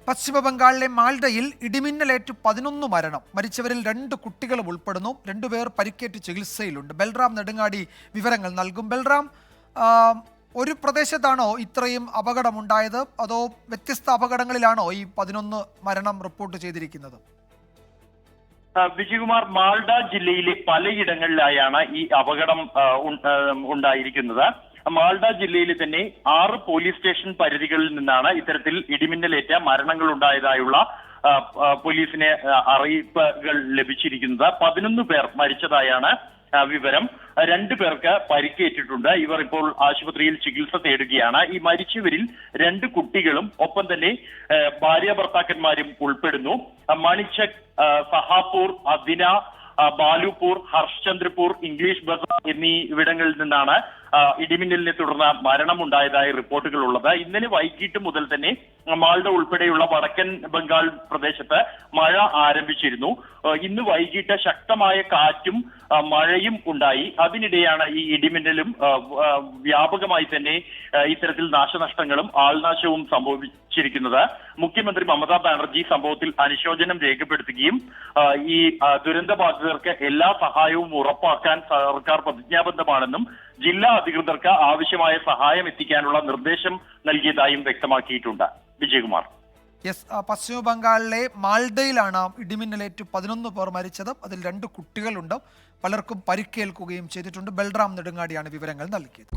പശ്ചിമ ബംഗാളിലെ മാൽഡയിൽ ഇടിമിന്നലേറ്റ് 11 മരണം. മരിച്ചവരിൽ 2 കുട്ടികളും ഉൾപ്പെടുന്നു. 2 പേർ പരിക്കേറ്റ് ചികിത്സയിലുണ്ട്. ബൽറാം നെടുങ്ങാടി വിവരങ്ങൾ നൽകും. ബൽറാം, ഒരു പ്രദേശത്താണോ ഇത്രയും അപകടമുണ്ടായത്, അതോ വ്യത്യസ്ത അപകടങ്ങളിലാണോ ഈ 11 മരണം റിപ്പോർട്ട് ചെയ്തിരിക്കുന്നത്? വിജയകുമാർ, മാൽഡ ജില്ലയിലെ പലയിടങ്ങളിലായാണ് ഈ അപകടം ഉണ്ടായിരിക്കുന്നത്. മാൽഡ ജില്ലയിലെ തന്നെ 6 പോലീസ് സ്റ്റേഷൻ പരിധികളിൽ നിന്നാണ് ഇത്തരത്തിൽ ഇടിമിന്നലേറ്റ മരണങ്ങൾ ഉണ്ടായതായുള്ള പോലീസിന് അറിയിപ്പുകൾ ലഭിച്ചിരിക്കുന്നത്. 11 പേർ മരിച്ചതായാണ് വിവരം. 2 പേർക്ക് പരിക്കേറ്റിട്ടുണ്ട്. ഇവർ ഇപ്പോൾ ആശുപത്രിയിൽ ചികിത്സ തേടുകയാണ്. ഈ മരിച്ചവരിൽ 2 കുട്ടികളും ഒപ്പം തന്നെ ഭാര്യ ഭർത്താക്കന്മാരും ഉൾപ്പെടുന്നു. മണിച്ചക്, സഹാപൂർ, അദിന, ബാലുപൂർ, ഹർഷചന്ദ്രപൂർ, ഇംഗ്ലീഷ് ബസാർ എന്നീ ഇവിടങ്ങളിൽ നിന്നാണ് ഇടിമിന്നലിനെ തുടർന്ന് മരണമുണ്ടായതായി റിപ്പോർട്ടുകൾ ഉള്ളത്. ഇന്നലെ വൈകിട്ട് മുതൽ തന്നെ മാൾഡ ഉൾപ്പെടെയുള്ള വടക്കൻ ബംഗാൾ പ്രദേശത്ത് മഴ ആരംഭിച്ചിരുന്നു. ഇന്ന് വൈകിട്ട് ശക്തമായ കാറ്റും മഴയും ഉണ്ടായി. അതിനിടെയാണ് ഈ ഇടിമിന്നലും വ്യാപകമായി തന്നെ ഇത്തരത്തിൽ നാശനഷ്ടങ്ങളും ആൾനാശവും സംഭവിച്ചിരിക്കുന്നത്. മുഖ്യമന്ത്രി മമതാ ബാനർജി സംഭവത്തിൽ അനുശോചനം രേഖപ്പെടുത്തുകയും ഈ ദുരന്തബാധിതർക്ക് എല്ലാ സഹായവും ഉറപ്പാക്കാൻ സർക്കാർ പ്രതിജ്ഞാബദ്ധമാണെന്നും ജില്ലാ അധികൃതർക്ക് ആവശ്യമായ സഹായം എത്തിക്കാനുള്ള നിർദ്ദേശം നൽകിയതായും വ്യക്തമാക്കിയിട്ടുണ്ട്. വിജയകുമാർ. പശ്ചിമ ബംഗാളിലെ മാൽഡയിലാണ് ഇടിമിന്നലേറ്റ് 11 പേർ മരിച്ചത്. അതിൽ 2 കുട്ടികളുണ്ട്. പലർക്കും പരിക്കേൽക്കുകയും ചെയ്തിട്ടുണ്ട്. ബൽറാം നെടുങ്ങാടിയാണ് വിവരങ്ങൾ നൽകിയത്.